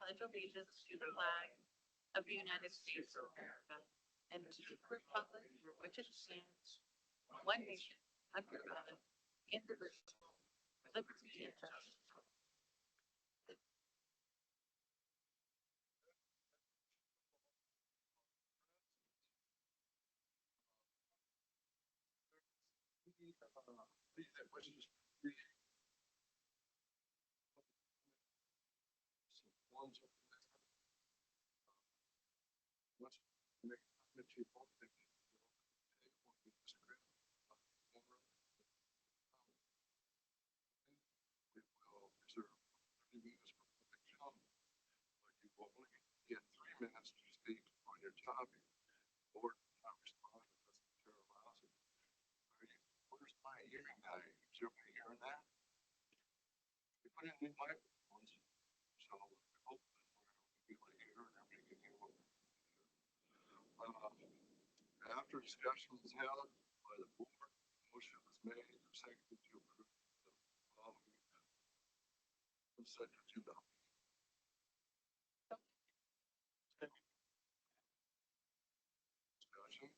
pledge allegiance to the flag of the United States of America and to the republic for which it stands, one nation, under God, indivisible, with liberty and justice for all. Get 3 minutes to speak on your topic or not respond because the chair allows it. Where's my hearing guy? Is everybody hearing that? We put in new microphones, so hopefully we're able to hear and everybody can hear. After discussion was held by the board, motion was made and seconded to approve the following consent agenda. Discussion.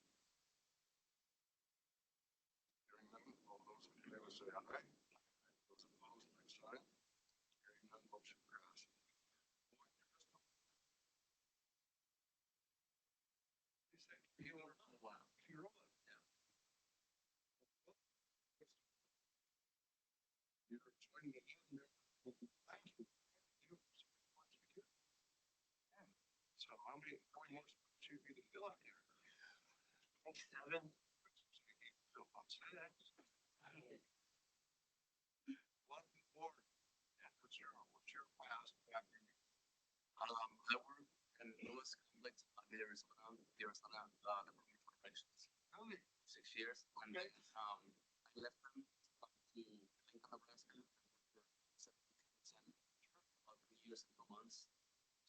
Hearing none, all those in favor say aye. Those opposed, like sign. Hearing none, motion passes. You're joining in. Thank you. So how many more spots you need to fill out here? 7. So I'll say that. Welcome board. And what's your past background? I work in Lewis Conflict in Arizona, Department of Corrections. Really? 6 years. And Okay. then I left them to Lincoln, Nebraska for 17%, about 3 years and 2 months.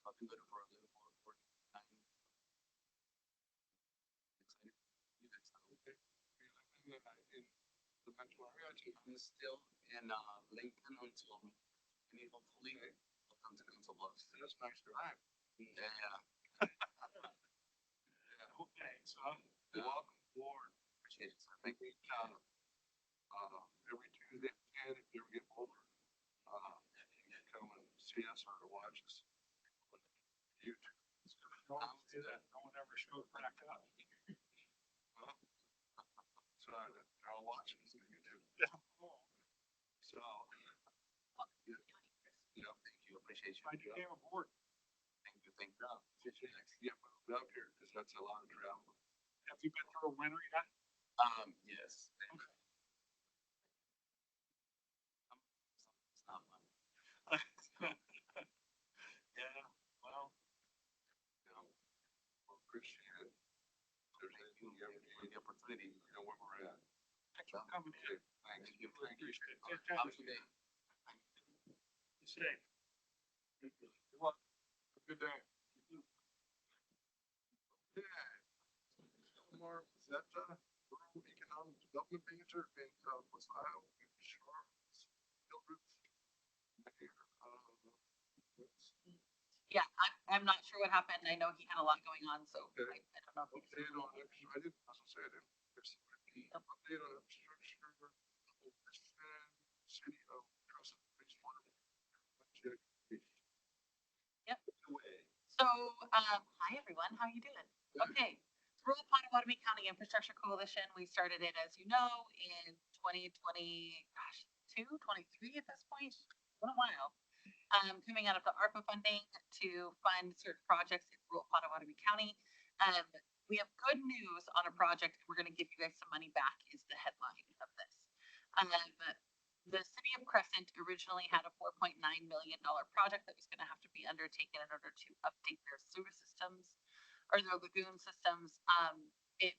So I've been good for a little more than 49. Excited. You guys know. Okay. You live in the metro area too? I'm still in Lincoln until hopefully I'll come to Council Bluffs. That's nice drive. Yeah. Yeah. Okay. So welcome board. Appreciate it. I think we every Tuesday at 10, if you ever get older, you can come and see us or watch us on YouTube. Don't say that. No one ever shows back up. So I'll watch us on YouTube. Yeah. So, yeah, Thank you. Appreciate you. I came aboard. Thank you. Thank you. get moved up here because that's a lot of travel. Have you been through a winter yet? Yes. It's not fun. Yeah. Well, You know, we'll appreciate it. If there's anything you ever For need, the opportunity. you know where we're at. thanks for coming in. Okay, thanks. Thank you. Really appreciate it. Take Have care. a good day. Be safe. Good luck. Have a good day. Okay. Mark, is that rural economic development manager in West Iowa? Sure. Yeah, I'm not sure what happened. I know he had a lot going on, so Okay. I don't know if he Update on, I didn't, as I said, update on infrastructure, city of Trust wastewater. Yep. Away. So, hi everyone, how you doing? Okay, Rural Potawatomi County Infrastructure Coalition, we started it, as you know, in 2020, gosh, 23 at this point, what a while. Coming out of the ARPA funding to fund certain projects in rural Potawatomi County. We have good news on a project. We're going to give you guys some money back is the headline of this. The city of Crescent originally had a $4.9 million project that was going to have to be undertaken in order to update their sewer systems or their lagoon systems. It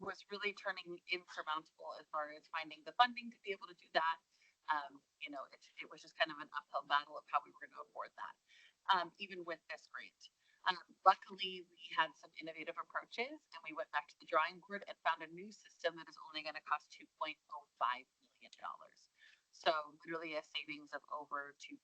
was really turning insurmountable as far as finding the funding to be able to do that. It was just kind of an uphill battle of how we were going to afford that, even with this grant. Luckily, we had some innovative approaches and we went back to the drawing board and found a new system that is only going to cost $2.05 million. So literally a savings of over $2.2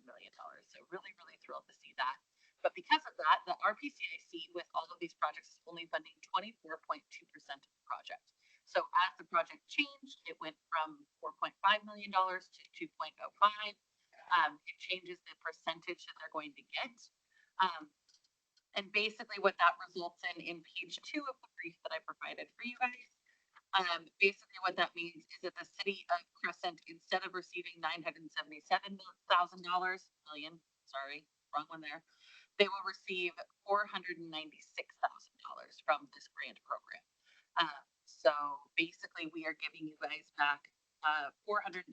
million. So really, really thrilled to see that. But because of that, the RPCIC with all of these projects is only funding 24.2% of the project. So as the project changed, it went from $4.5 million to 2.05. It changes the percentage that they're going to get. And basically what that results in page 2 of the brief that I provided for you guys. Basically what that means is that the city of Crescent, instead of receiving $977,000, sorry, wrong one there, they will receive $496,000 from this grant program. So basically we are giving you guys back $481,261.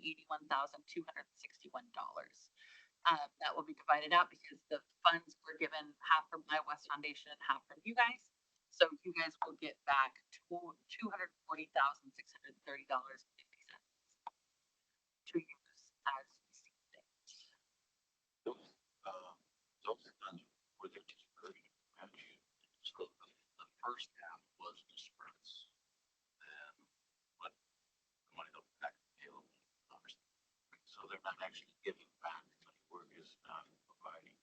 That will be divided out because the funds were given half from my West Foundation and half from you guys. So you guys will get back $240,630.50 to use as you see fit. Those, those funds were there dispersed, match. So the first half was dispersed. Then what the money goes back available, obviously. So they're not actually giving back money, we're just not providing.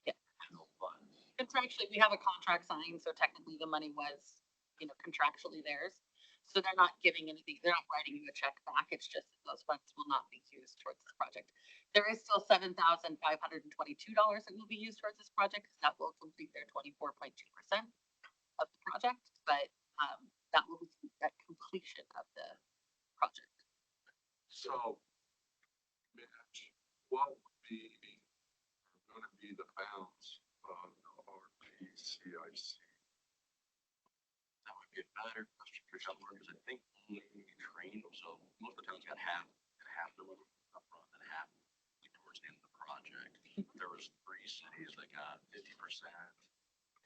Yeah. No funds. Contractually, we have a contract signed, so technically the money was, contractually theirs. So they're not giving anything, they're not writing you a check back. It's just that those funds will not be used towards this project. There is still $7,522 that will be used towards this project, because that will complete their 24.2% of the project, but that will be at completion of the project. So, Mitch, what would be gonna be the balance of the RPCIC? That would be a better question for someone, because I think only train, so most of the towns got half, and half the money up front and half towards the end of the project. There was 3 cities that got 50%.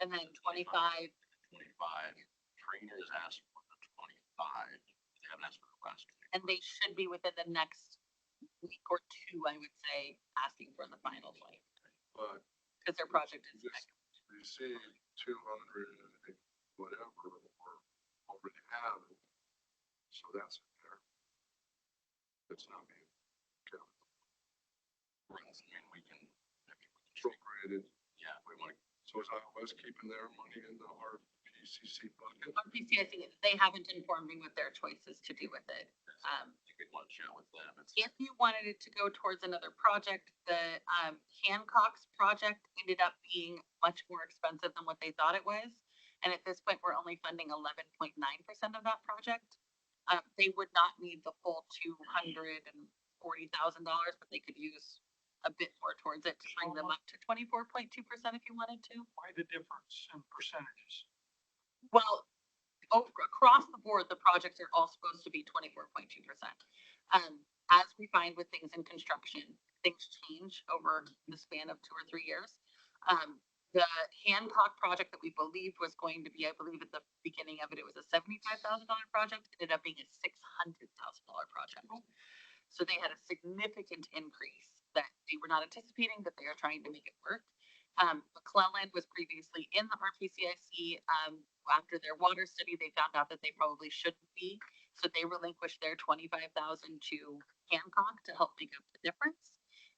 And then 25, 25. Trainers asked for the 25. They haven't asked for the last 20. and they should be within the next week or 2, I would say, asking for the final 20, But because their project is. just received 200 and whatever, or already have it. So that's in there. It's not being counted, Right, I mean, we can appropriated. yeah, We want, so is iOS keeping their money in the RPCC bucket? RPCIC, they haven't informed me what their choice is to do with it. you could want to chat with them. It's, If you wanted it to go towards another project, the Hancock's project ended up being much more expensive than what they thought it was. And at this point, we're only funding 11.9% of that project. They would not need the full $240,000, but they could use a bit more towards it to bring them up to 24.2% if you wanted to. Why the difference in percentages? Well, across the board, the projects are all supposed to be 24.2%. As we find with things in construction, things change over the span of 2 or 3 years. The Hancock project that we believed was going to be, I believe at the beginning of it, it was a $75,000 project, ended up being a $600,000 project. So they had a significant increase that they were not anticipating, but they are trying to make it work. McClellan was previously in the RPCIC. After their water study, they found out that they probably shouldn't be. So they relinquished their $25,000 to Hancock to help make up the difference.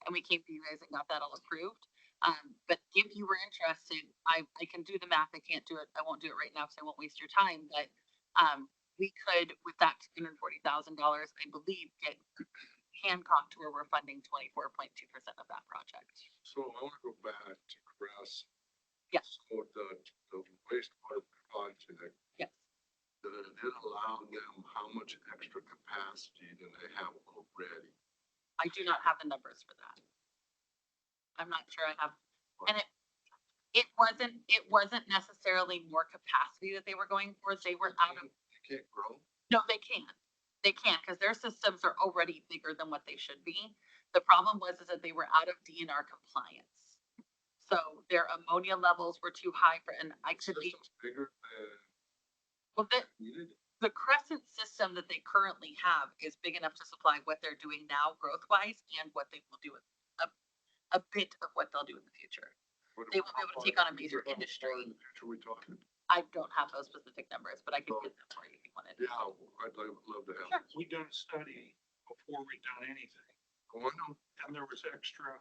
And we came to you guys and got that all approved. But if you were interested, I can do the math. I can't do it. I won't do it right now because I won't waste your time. But we could, with that $240,000, I believe, get Hancock to where we're funding 24.2% of that project. So I want to go back to Crest. Yes. So the wastewater project, Yes. did it allow them how much extra capacity do they have already? I do not have the numbers for that. I'm not sure I have, and it wasn't necessarily more capacity that they were going for. They were out of. You can't grow? No, they can't. They can't because their systems are already bigger than what they should be. The problem was is that they were out of DNR compliance. So their ammonia levels were too high for, and I could be. System's bigger than Well, needed? the Crescent system that they currently have is big enough to supply what they're doing now growth wise and what they will do with a bit of what they'll do in the future. They will be able to take on a major industry. In the future we talking? I don't have those specific numbers, but I can get them for you if you wanted. Yeah, I'd love to have. Sure. it. We done a study before we done anything, Oh, I know. and there was extra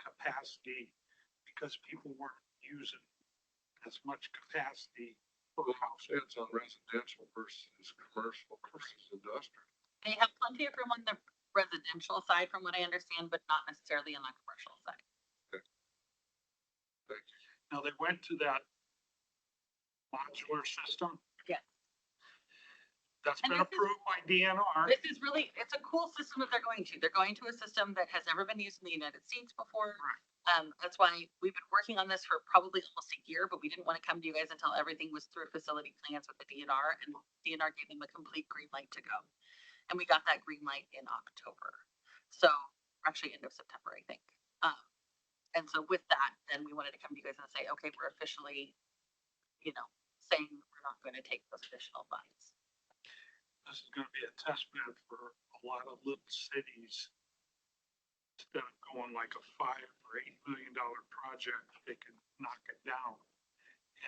capacity because people weren't using as much capacity. Well, the house ends on residential versus commercial versus industrial. They have plenty of room on the residential side from what I understand, but not necessarily on the commercial side. Thank you. Now, they went to that modular system. Yes. That's And been this is- approved by DNR. This is really, it's a cool system that they're going to. They're going to a system that has never been used in the United States before. That's why we've been working on this for probably almost a year, but we didn't want to come to you guys until everything was through facility plans with the DNR, and DNR gave them a complete green light to go. And we got that green light in October. So, actually end of September, I think. And so with that, then we wanted to come to you guys and say, okay, we're officially, saying we're not going to take those additional funds. This is gonna be a test bed for a lot of little cities. Instead of going like a $5 or $8 million project, they can knock it down.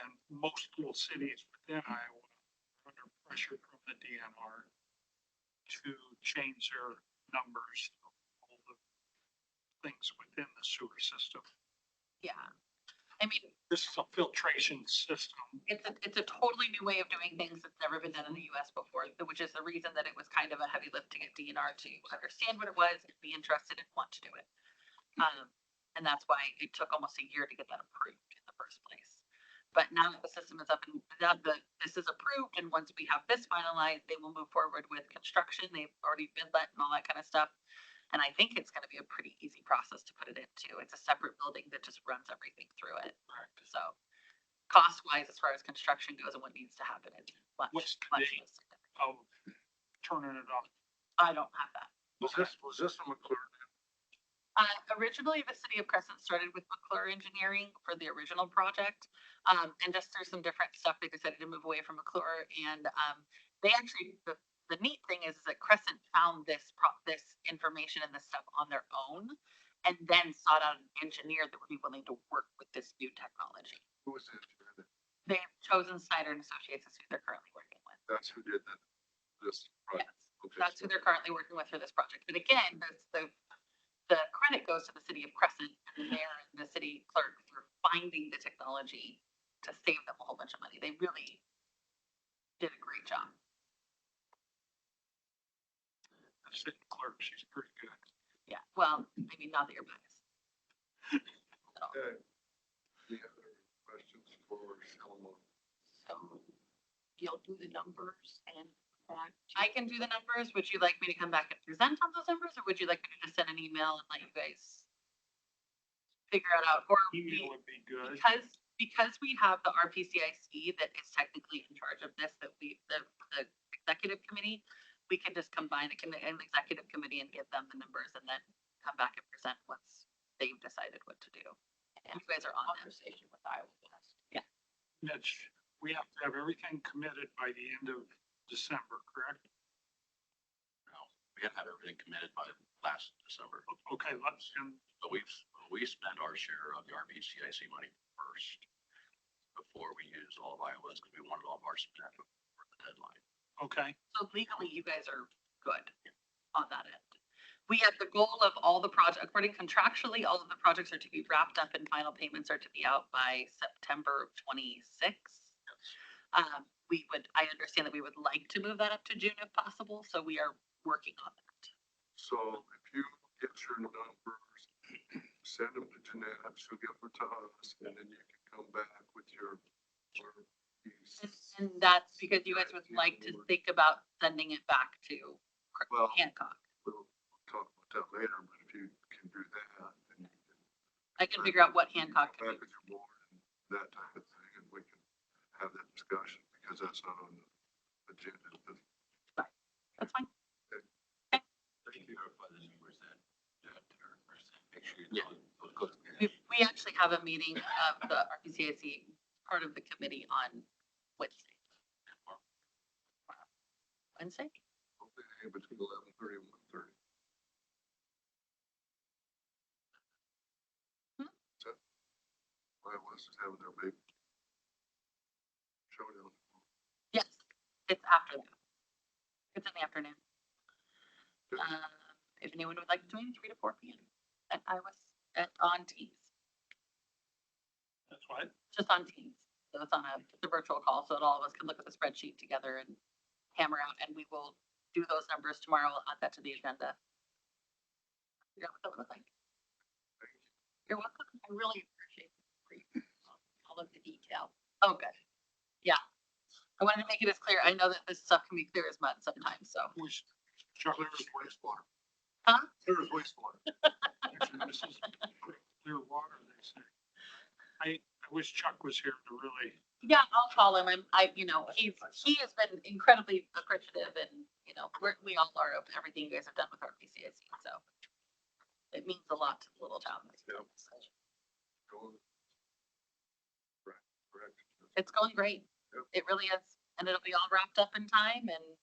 And most little cities within Iowa are under pressure from the DNR to change their numbers, of all the things within the sewer system. Yeah. I mean, This is a filtration system. it's a totally new way of doing things that's never been done in the US before, which is the reason that it was kind of a heavy lift to get DNR to understand what it was, and be interested and want to do it. And that's why it took almost a year to get that approved in the first place. But now that the system is up and now this is approved, and once we have this finalized, they will move forward with construction. They've already bid let and all that kind of stuff. And I think it's gonna be a pretty easy process to put it into. It's a separate building that just runs everything through it. So cost wise, as far as construction goes and what needs to happen, it's much, What's the much date? less significant. Of turning it on. I don't have that. Was this a McClure? Originally, the city of Crescent started with McClure Engineering for the original project. And just through some different stuff, they decided to move away from McClure, and, they actually, the neat thing is that Crescent found this information and this stuff on their own, and then sought out an engineer that would be willing to work with this new technology. Who was the engineer? They've chosen Snyder and Associates as who they're currently working with. That's who did this project. Yes, Okay, that's who they're currently working with for this project. But again, the credit goes to the city of Crescent and the mayor and the city clerk for finding the technology to save them a whole bunch of money. They really did a great job. The city clerk, she's pretty good. Yeah, well, I mean, not that you're biased. At all. Okay. Any other questions for Salomon? So you'll do the numbers and that. I can do the numbers. Would you like me to come back and present on those numbers, or would you like me to just send an email and let you guys figure it out? Or Email would be good. because we have the RPCIC that is technically in charge of this, that the executive committee, we can just combine an executive committee and give them the numbers and then come back and present once they've decided what to do. And you guys are on it. Conversation with Iowa West. Mitch, we have to have everything committed by the end of December, correct? No, we had to have everything committed by last December. Okay, So we spent our share of the RPCIC money first before we used all of Iowa's, because we wanted all of our spent before the deadline. okay, So legally, you guys are good on that end. We have the goal of all the project, according contractually, all of the projects are to be wrapped up and final payments are to be out by September 26th. I understand that we would like to move that up to June if possible, so we are working on that. So if you get your numbers, send them to Jeanette, she'll get them to us, and then you can come back with your piece. And that's because you guys would like to think about sending it back to Well- Hancock. We'll talk about that later, but if you can do that, then you can I can figure out what Hancock come can back do. with your board and that type of thing, and we can have that discussion, because that's not on the agenda. That's fine. Thank you. Clarify the numbers that, make sure you know. We actually have a meeting of the RPCIC, part of the committee on Wednesday. Wednesday? Okay, between 11:30 and 1:30. So, Iowa's is having their big showdown. Yes, it's after that. It's in the afternoon. If anyone would like to join, 3 to 4 p.m. at Iowa, on Teams. that's What? just on Teams. So it's on a virtual call, so that all of us can look at the spreadsheet together and hammer out, and we will do those numbers tomorrow. I'll add that to the agenda. Figure out what that would look like. You're welcome. I really appreciate all of the detail. Oh, good. Yeah. I wanted to make it as clear. I know that this stuff can be clear as mud sometimes, so. Wish Chuck Clear as wastewater. Huh? Clear as wastewater. this is clear water, they say. I wish Chuck was here to really, Yeah, I'll call him. He has been incredibly appreciative and, we all are of everything you guys have done with our PCAC, so. It means a lot to the little town. Yep. Going- Correct. It's going great. Yep. It really is. And it'll be all wrapped up in time and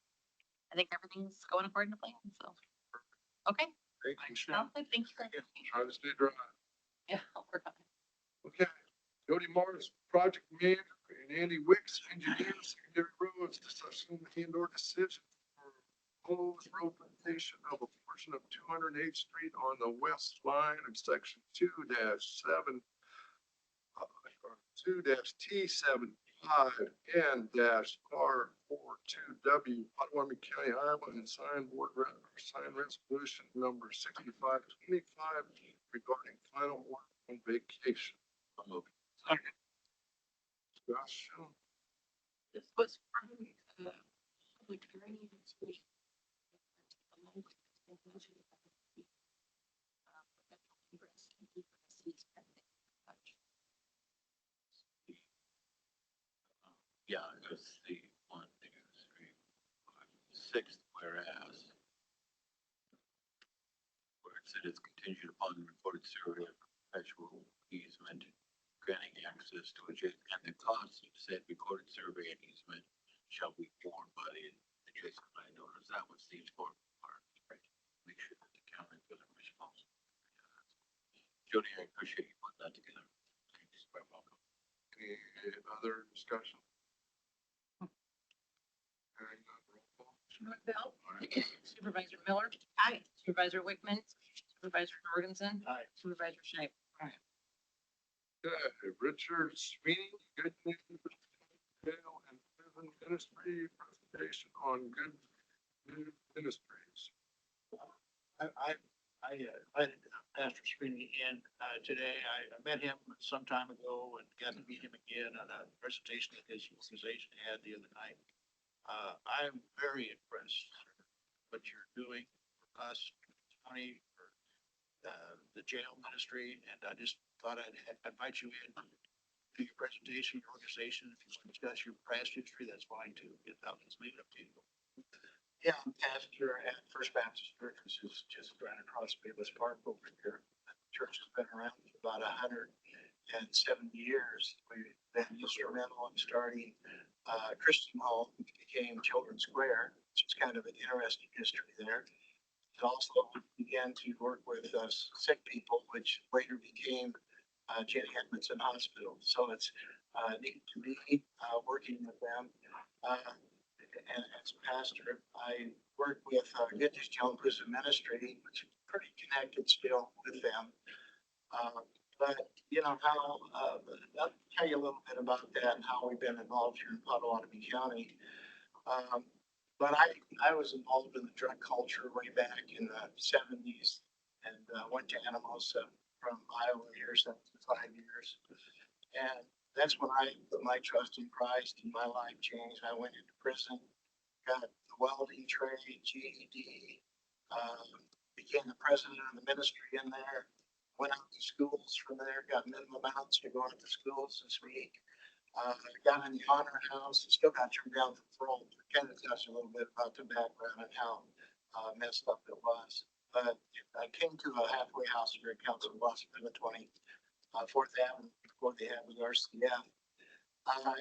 I think everything's going according to plan, so. Okay, thanks, sounds Chuck. good. Thank you. Trying to stay dry. Yeah, I'll work on it. Okay, Jody Morris, project manager, and Andy Wicks, engineer, secondary roads, discussion and/or decision for proposed rotation of a portion of 208th Street on the west line of section 2-7, 2-T75N-R42W, Potawatomi County, Iowa, and sign resolution number 6525 regarding final order on vacation. I'll move. Second. Discussion. This was from, public hearing this week. Yeah, it's the 1, 2, 3, 4, 6th whereas. Where it said it's contingent upon the recorded survey of perpetual easement granting access to adjacent, and the cost of said recorded survey and easement shall be borne by the adjacent landowners. That was the important part, right? Make sure that the county doesn't responsible. Jody, I appreciate you putting that together. You're very welcome. Any other discussion? Hearing none, roll call. Bell, Aye. Supervisor Miller. Aye. Supervisor Wickman, Supervisor Jorgensen. Aye. Supervisor Shaver. Okay, Richard Sweeney, good news, jail and prison ministry presentation on good news ministries. I invited Pastor Sweeney in, today. I met him some time ago and got to meet him again on a presentation that his organization had the other night. I'm very impressed what you're doing for us, county, for, the jail ministry, and I just thought I'd invite you in to your presentation, your organization. If you want to discuss your past history, that's fine too. I'll just leave it up to you. Yeah, I'm pastor at First Baptist Church, which is just right across Bayless Park over here. The church has been around for about 170 years. We've been instrumental in starting Christian Home, which became Children's Square, which is kind of an interesting history there. It also began to work with sick people, which later became Jenny Edmondson Hospital. So it's neat to be working with them. And as pastor, I work with Good News Jail and Prison Ministry, which is pretty connected still with them. But you know how, I'll tell you a little bit about that and how we've been involved here in Potawatomi County. But I was involved in the drug culture way back in the 70s and went to Anamosa from Iowa here, 75 years. And that's when I put my trust in Christ and my life changed. I went into prison, got the welding trade, GED, became the president of the ministry in there, went out to schools from there, got minimum amounts to go out to schools this week. Got in the honor house, still got turned down for parole. Kind of tells you a little bit about the background and how messed up it was. But I came to a halfway house here at Council Bluffs on the 24th Avenue before they had the RCF.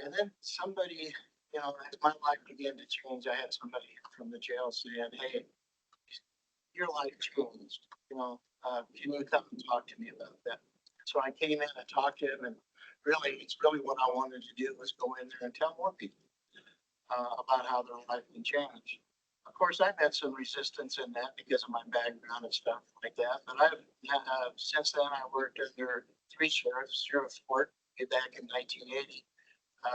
And then somebody, you know, as my life began to change, I had somebody from the jail saying, "Hey, your life changed. You know, can you come and talk to me about that?" So I came in and talked to him, and really, it's really what I wanted to do was go in there and tell more people about how their life can change. Of course, I've had some resistance in that because of my background and stuff like that. But I've since then I worked under 3 sheriffs: Sheriff Fort, back in 1980.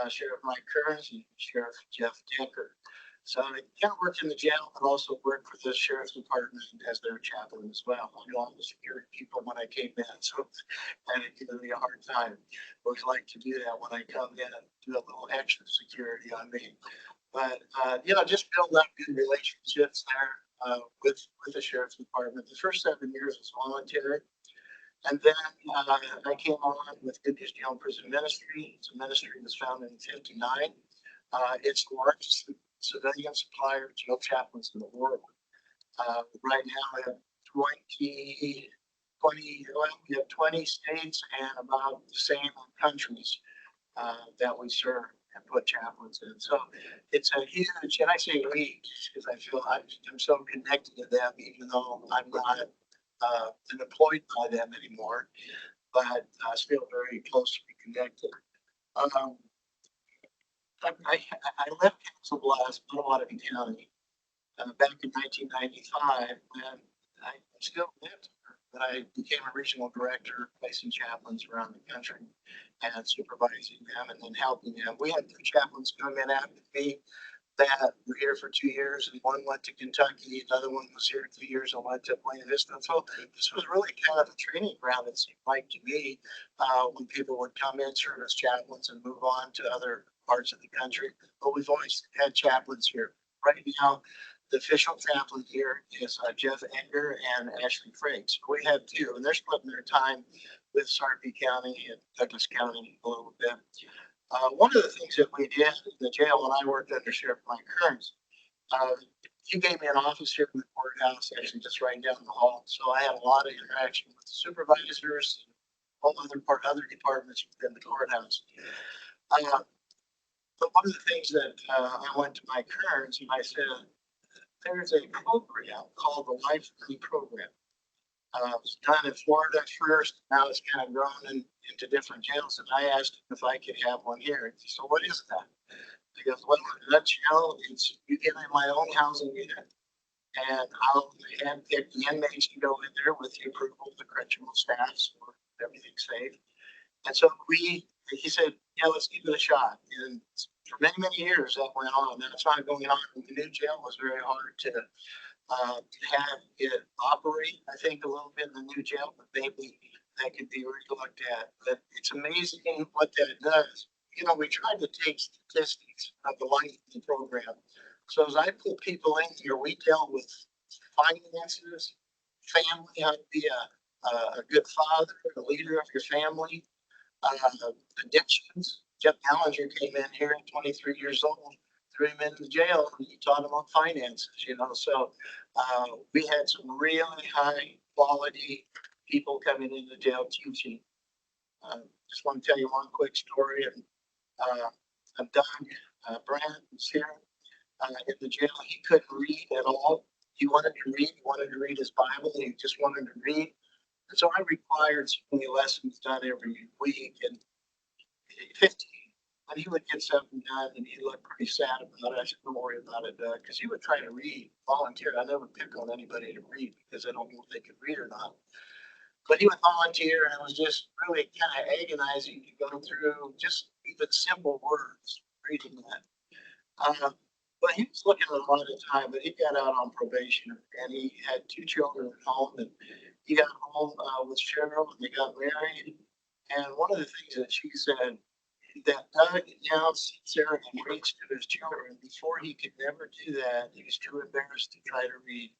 Sheriff Mike Kearns and Sheriff Jeff Decker. So I kind of worked in the jail, but also worked for the sheriff's department as their chaplain as well. I know all the security people when I came in, so and it gave me a hard time. Always like to do that when I come in and do a little extra security on me. But just build up good relationships there with the sheriff's department. The first 7 years was voluntary. And then I came on with Good News Jail and Prison Ministry. It's a ministry that was founded in '59. It's the largest civilian supplier of jail chaplains in the world. Right now, we have 20 states and about the same countries that we serve and put chaplains in. So it's a huge, and I say we, because I feel I'm so connected to them, even though I'm not employed by them anymore, but I still very closely connected. I left Council Bluffs, Potawatomi County, back in 1995, and I still lived here, but I became a regional director, placing chaplains around the country and supervising them and then helping them. We had 2 chaplains come in after me that were here for 2 years, and one went to Kentucky, another one was here 2 years and went to Buena Vista. So this was really kind of a training ground, it seemed like to me, when people would come in, serve as chaplains and move on to other parts of the country. But we've always had chaplains here. Right now, the official chaplain here is Jeff Edgar and Ashley Frakes. We have 2, and they're splitting their time with Sarpy County and Douglas County a little bit. One of the things that we did in the jail when I worked under Sheriff Mike Kearns, he gave me an office here in the courthouse, actually just right down the hall. So I had a lot of interaction with the supervisors and all other departments within the courthouse. But one of the things that I went to Mike Kearns and I said, there's a program called the Life Free Program. It was done in Florida first. Now it's kind of grown into different jails. And I asked him if I could have one here. He said, what is that? He goes, well, in a nutshell, it's you get in my own housing unit and I'll handpick the inmates to go in there with the approval of the correctional staff so everything's safe. And so he said, yeah, let's give it a shot. And for many, many years that went on. And it's not going on. The new jail was very hard to have it operate, I think, a little bit in the new jail, but maybe that could be relooked at. But it's amazing what that does. We tried to take statistics of the life of the program. So as I put people in here, we dealt with finances, family, how to be a good father, a leader of your family, addictions. Jeff Ballinger came in here at 23 years old, threw him into jail, and he taught him on finances, So we had some really high quality people coming into jail teaching. Just want to tell you one quick story. And Doug Brandt was here in the jail. He couldn't read at all. He wanted to read. He wanted to read his Bible. He just wanted to read. And so I required so many lessons done every week. And 15, and he would get something done and he looked pretty sad about it. I said, don't worry about it, Doug, because he would try to read, volunteer. I never pick on anybody to read because I don't know if they could read or not. But he would volunteer, and it was just really kind of agonizing to go through just even simple words, reading that. But he was looking at a lot of time, but he got out on probation, and he had 2 children at home, and he got home with Cheryl, and they got married. And one of the things that she said, that Doug now sits there and reads to his children. Before he could never do that, he was too embarrassed to try to read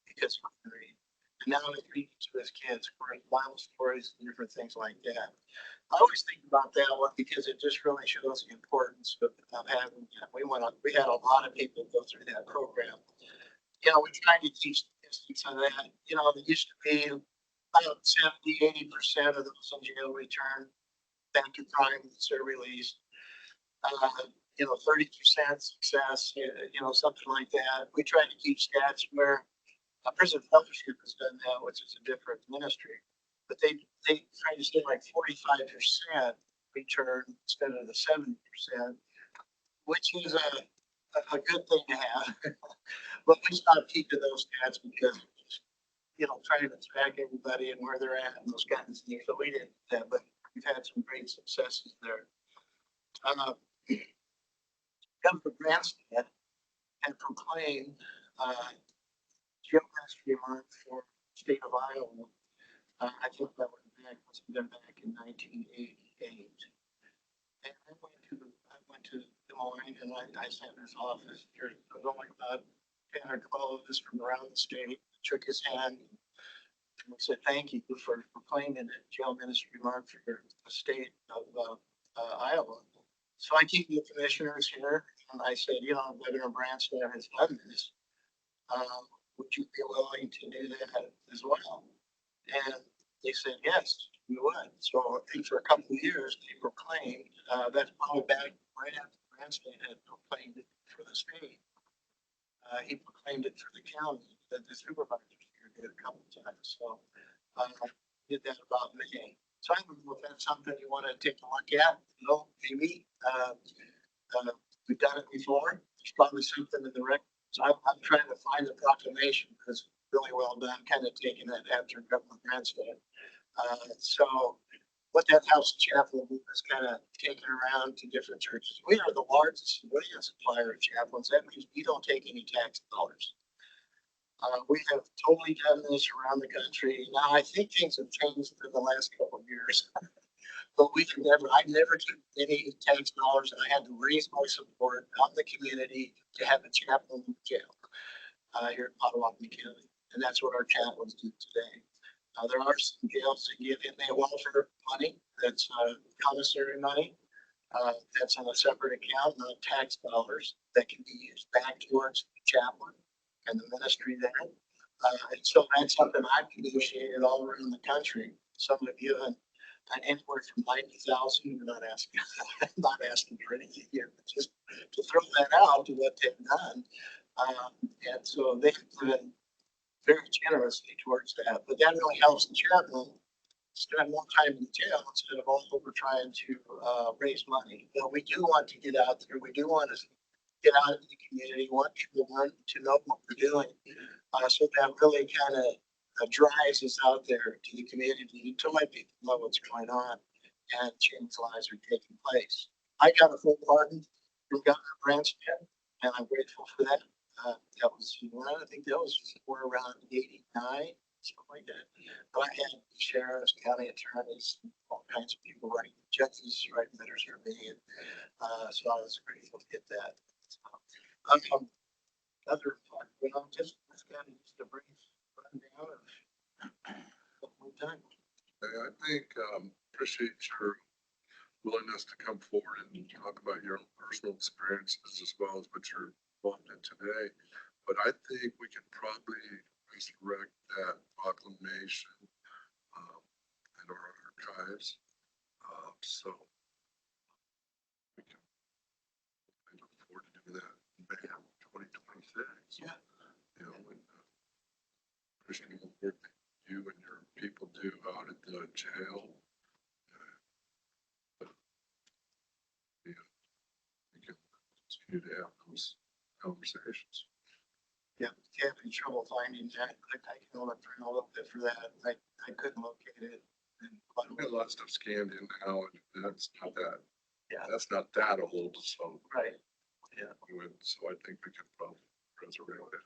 because he couldn't read. And now he's reading to his kids, Bible stories and different things like that. I always think about that one because it just really shows the importance of having that. We had a lot of people go through that program. We tried to teach statistics of that. There used to be about 70-80% of those in jail return back in time once they're released. 30% success, something like that. We try to keep stats where prison fellowship has done that, which is a different ministry, but they try to stay like 45% return instead of the 70%, which is a good thing to have. But we stopped keeping those stats because trying to track everybody and where they're at and those kinds of things. So we didn't do that, but we've had some great great successes there. Governor Branstad had proclaimed, jail ministry month for the state of Iowa. I think that was must have been back in 1988. And I went to Des Moines and I sat in his office. There was only about 10 or 12 of us from around the state. Shook his hand and we said, thank you for proclaiming it jail ministry month for the state of Iowa. So I came to the commissioners here and I said, you know, Governor Branstad has done this. Would you be willing to do that as well? And they said, yes, we would. So I think for a couple of years, they proclaimed, that's probably back right after Branstad had proclaimed it for the state. He proclaimed it for the county, that the supervisors here did a couple of times. So did that about May. So I don't know if that's something you want to take a look at. No, maybe. We've done it before. There's probably something in the record. So I'm trying to find the proclamation because it's really well done, kind of taking that after Governor Branstad. So what that House Chapel is kind of taking around to different churches. We are the largest civilian supplier of chaplains. That means we don't take any tax dollars. We have totally done this around the country. Now, I think things have changed in the last couple of years. But I've never taken any tax dollars and I had to raise my support on the community to have a chaplain in jail here in Potawatomi County. And that's what our chaplains do today. There are some jails that give in, they offer money, that's commissary money. That's on a separate account, not tax dollars that can be used back towards the chaplain and the ministry there. And so that's something I've negotiated all around the country. Some of you and anywhere from 90,000. We're not asking, not asking for anything here, but just to throw that out to what they've done. And so they've been very generously towards that. But that really helps the chaplain spend more time in jail instead of all over trying to raise money. But we do want to get out there. We do want to get out in the community. We want people to know what we're doing. So that really kind of drives us out there to the community to let people know what's going on and change lives are taking place. I got a full pardon from Governor Branstad, and I'm grateful for that. That was, I think that was somewhere around 89, something like that. But I had sheriffs, county attorneys, all kinds of people writing, judges writing letters for me. And, so I was grateful to get that. Other, just kind of just a brief rundown of what we've done. I think, appreciate your willingness to come forward and talk about your own personal experiences as well as what you're involved in today. But I think we can probably resurrect that proclamation in our archives. So we can, I look forward to doing that in May of 2026. Yeah. You know, and appreciate the work that you and your people do out at the jail. We can continue to have those conversations. Yeah, having trouble finding that. I can look for a little bit for that. I couldn't locate it. And We got a lot of stuff scanned in now, and that's not that. Yeah. That's not that old. So right. Yeah. So I think we could probably resurrect it.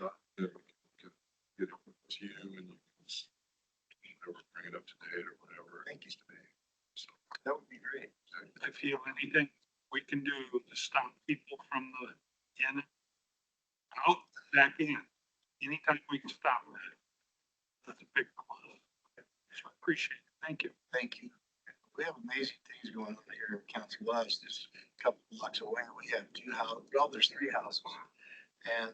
Not that we can get it to you and you can just, bring it up to date or whatever it needs to be. So That would be great. I feel anything we can do to stop people from the in, out, back in, anytime we can stop that, that's a big plus. So I appreciate it. Thank you. Thank you. We have amazing things going on here in Council Bluffs. Just a couple blocks away, we have two houses. Well, there's three houses. And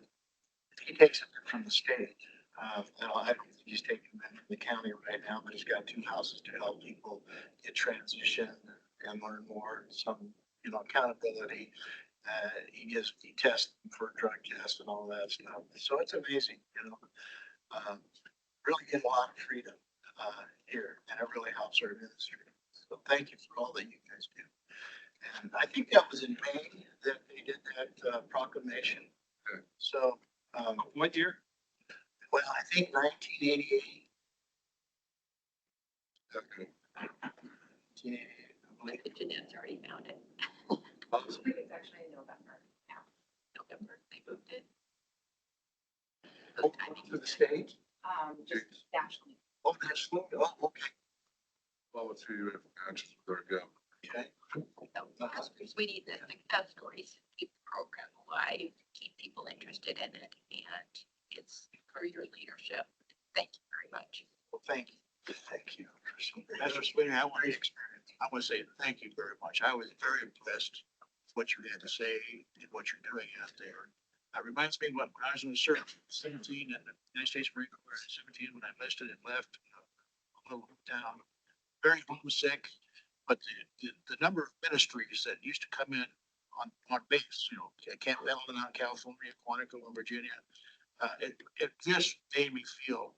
he takes it from the state. I don't think he's taking them from the county right now, but he's got two houses to help people get transition and learn more. Some, accountability. He tests for drug tests and all that stuff. So it's amazing, really get a lot of freedom here, and it really helps our ministry. So thank you for all that you guys do. And I think that was in May that they did that proclamation. Okay. So, What year? well, I think 1988. okay. 1988. already found it. Awesome. It's actually in November. Yeah, November, they moved it. So Oh, the timing to the was- state? Just nationally. Oh, nationally? Oh, okay. Follow through your actions with our government. Okay. So because we need the success stories, to keep the program alive, keep people interested in it, and it's for your leadership. Thank you very much. Well, thank you. Thank you. Mr. Sweeney, I want to say thank you very much. I was very impressed with what you had to say and what you're doing out there. It reminds me when I was in the service, 17 in the United States Marine Corps, 17 when I enlisted and left a little town, very homesick. But the number of ministries that used to come in on base, you know, Camp Pendleton out in California, Quantico in Virginia, it just made me feel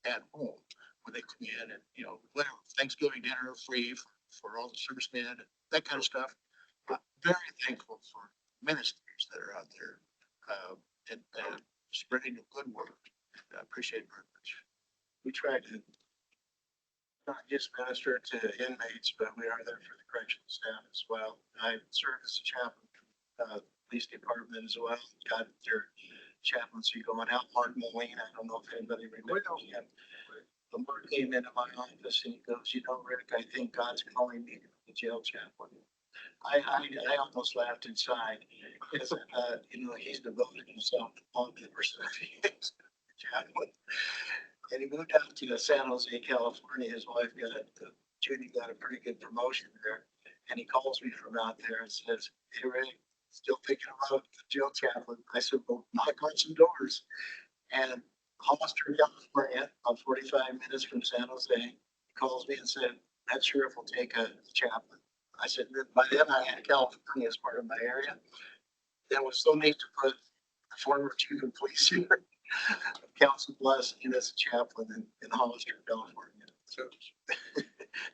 at home when they come in and, you know, whatever, Thanksgiving dinner free for all the servicemen and that kind of stuff. I'm very thankful for ministries that are out there, and spreading the good word. I appreciate it very much. We try to not just minister to inmates, but we are there for the correctional staff as well. I serve as a chaplain, police department as well. Got their chaplaincy going out. Mark Moline, I don't know if anybody remembers him. But Mark came into my office and he goes, you know, Rick, I think God's calling me to be the jail chaplain. I almost laughed inside because, you know, he's devoted himself to law enforcement. Chaplain. And he moved out to San Jose, California. His wife Judy got a pretty good promotion there. And he calls me from out there and says, hey, Ray, still thinking about the jail chaplain. I said, well, knock on some doors. And Hollister, California, about 45 minutes from San Jose, he calls me and said, that sheriff will take a chaplain. I said, by then I had California as part of my area. It was so neat to put the former chief of police here, Council Bluffs, and as a chaplain in Hollister, California. So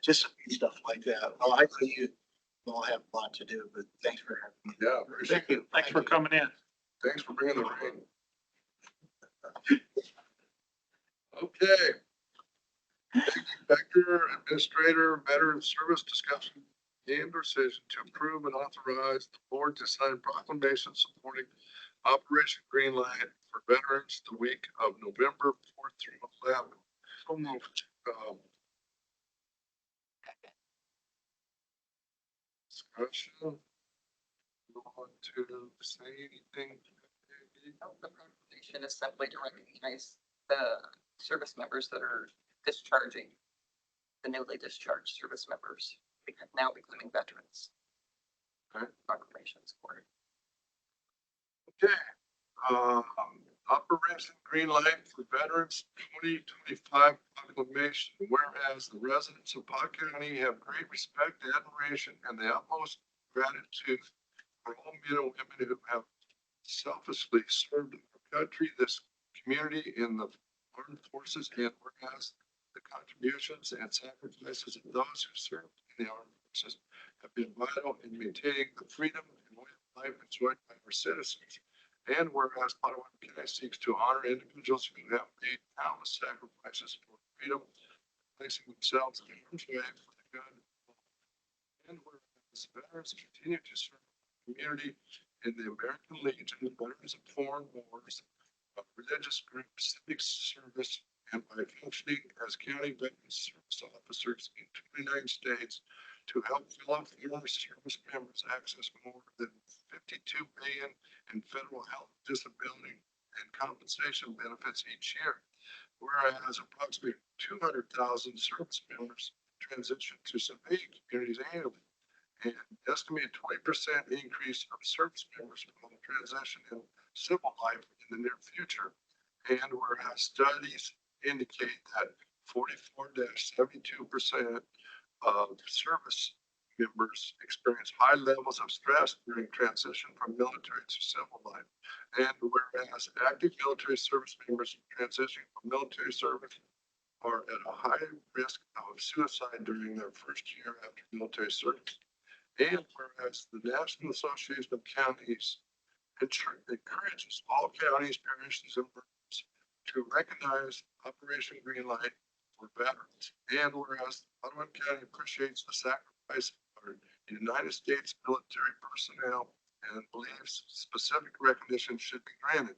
just stuff like that. Well, I know you all have a lot to do, but thanks for having me. Yeah, appreciate Thank you. Thanks for coming in. Thanks for bringing the rain. Okay. Inspector, Administrator, Veteran Service Discussion and decision to approve and authorize the board to sign proclamation supporting Operation Greenlight for veterans the week of November 4th through 11th. So moved. Discussion. You want to say anything? The proclamation is simply to recognize the service members that are discharging, the newly discharged service members, now becoming veterans. Okay. Proclamations for it. Okay, Operation Greenlight for Veterans 2025 proclamation. Whereas the residents of Pot County have great respect, admiration, and the utmost gratitude for all men and women who have selflessly served our country, this community, in the armed forces, and whereas the contributions and sacrifices of those who served in the armed forces have been vital in maintaining the freedom and way of life enjoyed by our citizens. And whereas Potawatomi County seeks to honor individuals who have made countless sacrifices for freedom, placing themselves in harm's way for the good of all. And whereas veterans continue to serve the community in the American Legion, veterans of foreign wars, of religious groups, civic service, and by functioning as county veterans service officers in 29 states to help fellow former service members access more than $52 billion in federal health, disability, and compensation benefits each year. Whereas approximately 200,000 service members transition to civilian communities annually, and estimated 20% increase of service members will transition in civil life in the near future. And whereas studies indicate that 44-72% of service members experience high levels of stress during transition from military to civil life. And whereas active military service members transitioning from military service are at a high risk of suicide during their first year after military service. And whereas the National Association of Counties encourages all counties, parishes, and boroughs to recognize Operation Greenlight for veterans. And whereas Potawatomi County appreciates the sacrifice of are United States military personnel and believes specific recognition should be granted.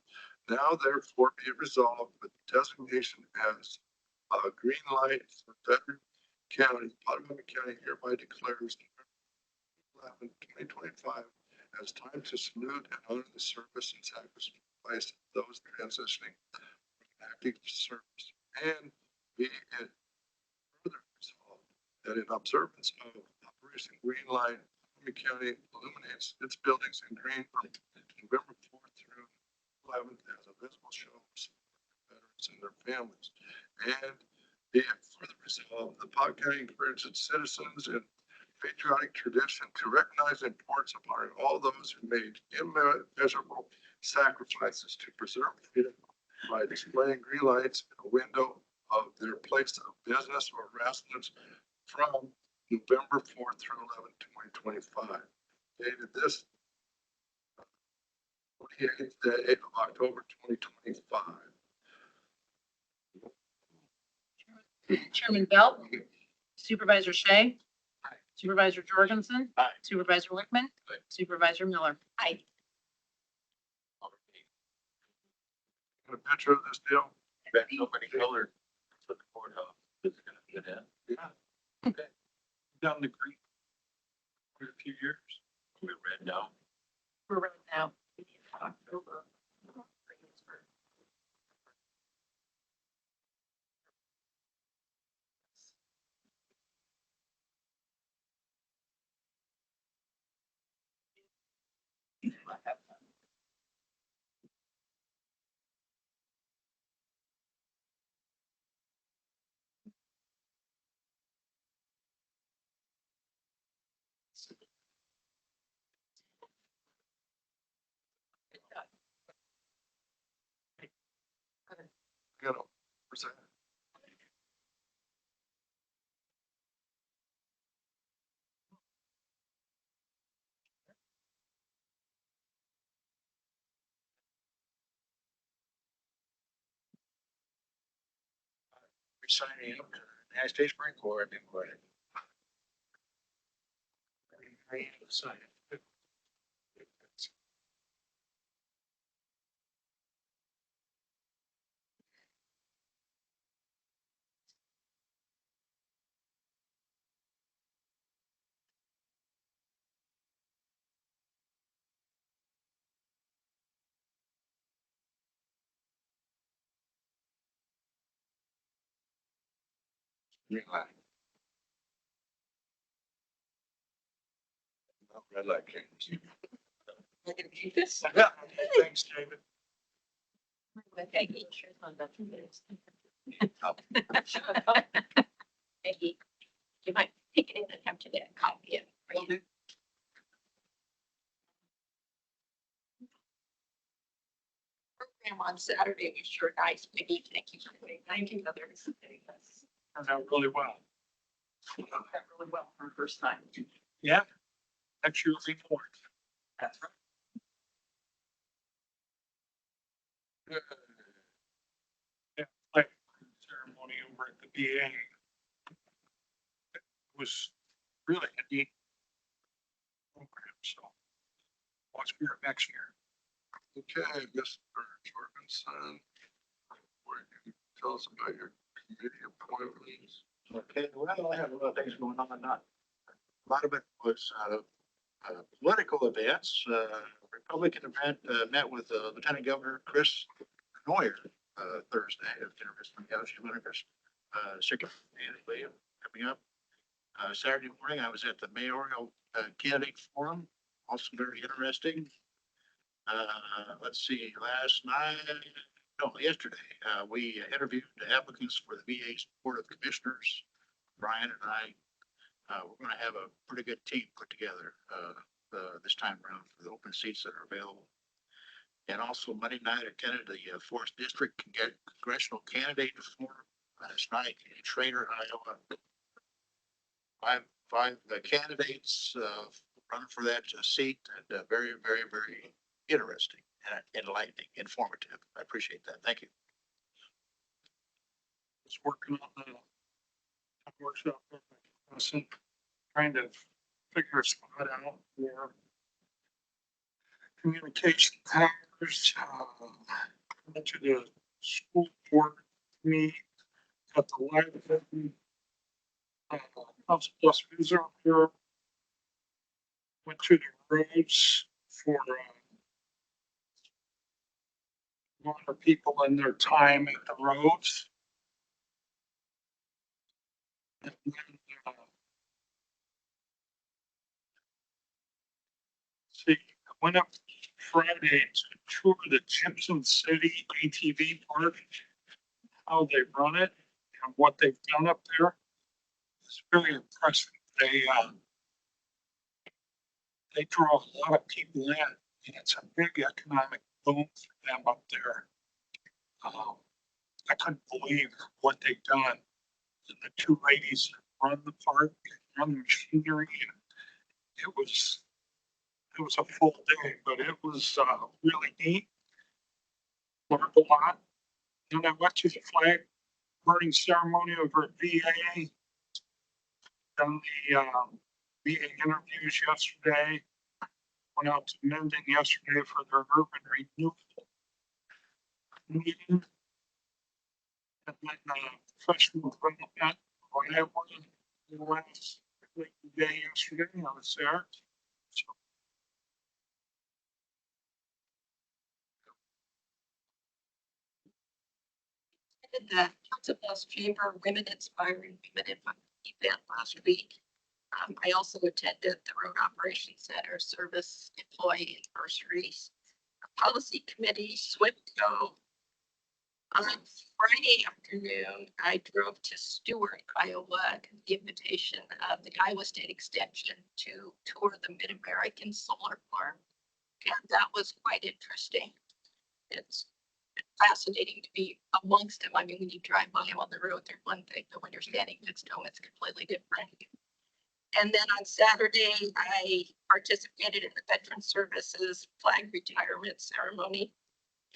Now therefore be it resolved with designation as a green light for Federal County, Potawatomi County hereby declares 2025 as time to salute and honor the service and sacrifice of those transitioning from active service. And be it further resolved that in observance of Operation Green Line, Potawatomi County illuminates its buildings in green from November 4th through 11th as a visible show of support for veterans and their families. And be it further resolved, the Pot County encourages its citizens and patriotic tradition to recognize the importance of honoring all those who made immeasurable sacrifices to preserve freedom by displaying green lights in a window of their place of business or residence from November 4th through 11th, 2025. Dated this 28th day of October 2025. Chairman Belt, Supervisor Shea, Supervisor Jorgensen, Aye. Supervisor Wickman, Aye. Supervisor Miller. I, Got a picture of this deal? Bet so many colors for the courthouse. It's gonna fit in. Yeah. Down the creek for a few years. We read now. we're right now. October. Got a percent. We're signing up to the United States Marine Corps, I've been quite. Green light. No, red light came. I can keep this. Yeah, thanks, David. Peggy. Peggy, you might take it in and have to get a copy of it. for you. Program on Saturday was sure nice, Peggy. Thank you for putting 19 others. Turned out really well. That really well for the first time. Yeah. Next year will be more. That's right. Like ceremony over at the VA. It was really a neat program, so watch for it next year. Okay, Mr. Jorgensen, where you can tell us about your committee appointments. Okay, well, I have a lot of things going on, not, a lot of it was, political events, Republican event, met with Lieutenant Governor Chris Noyer, Thursday, interesting, yeah, she's one of her, second, anyway, coming up. Saturday morning, I was at the mayoral, candidate forum, also very interesting. Let's see, last night, no, yesterday, we interviewed the applicants for the VA's Board of Commissioners. Brian and I, we're gonna have a pretty good team put together, this time around for the open seats that are available. And also Monday night, I attended the Fourth District Congressional Candidate Forum last night in Schrader, Iowa. Five candidates, running for that seat, and very, very, very interesting and enlightening, informative. I appreciate that. Thank you. Was working on the workshop, trying to figure a spot out for communication towers, went to the school board meet at the library. Council Plus User here. Went to the roads for, a lot of people in their time at the roads. And then, see, I went up Friday to tour the Gibson City ATV park, how they run it and what they've done up there. It's very impressive. They draw a lot of people in, and it's a big economic boom for them up there. I couldn't believe what they've done. And the two ladies that run the park, run the machinery, and it was a full day, but it was really neat. Learned a lot. And I went to the flag burning ceremony over at VA. Done the VA interviews yesterday. Went out to Mendon yesterday for their urban renewal meeting. And then professional development for Iowa the last day yesterday. I was there. So, Did the Council Bluffs Chamber Women Inspiring Women event last week. I also attended the Road Operations Center Service Employee Anniversaries Policy Committee Swift Go. On Friday afternoon, I drove to Stewart, Iowa, at the invitation of the Iowa State Extension to tour the Mid-American Solar Farm. And that was quite interesting. It's fascinating to be amongst them. I mean, when you drive by them on the road, they're one thing, but when you're standing next to them, it's completely different. And then on Saturday, I participated in the Veteran Services flag retirement ceremony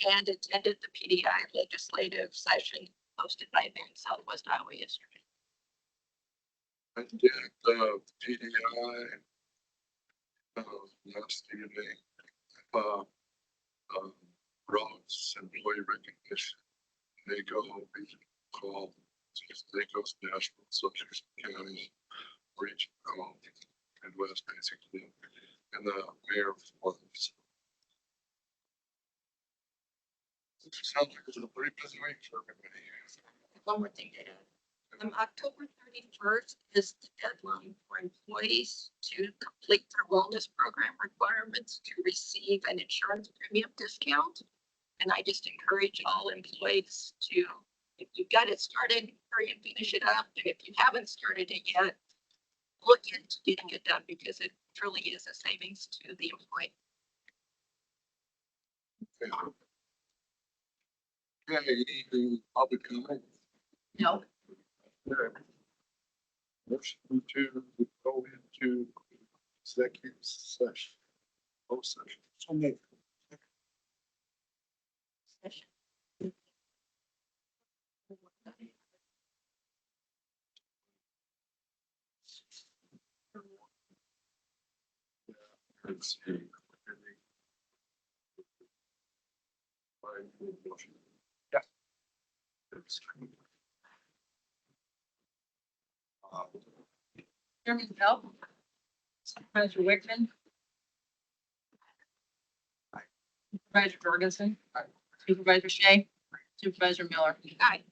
and attended the PDI legislative session hosted by Van Southwest Iowa yesterday. I did the PDI last evening. Roads employee recognition. They go, we call, they go national, Social County, regional, Midwest, basically, and the mayor was. Sounds like it's a pretty busy week for everybody. One more thing to add. October 31st is the deadline for employees to complete their wellness program requirements to receive an insurance premium discount. And I just encourage all employees to, if you've got it started, hurry and finish it up. And if you haven't started it yet, look into getting it done because it truly is a savings to the employee. Yeah, anything public comment? No. Motion to go into executive session. Closed session. So maybe. Let's see. Yeah. Chairman Bell, Supervisor Wickman, Supervisor Jorgensen, Supervisor Shea, Supervisor Miller. Aye.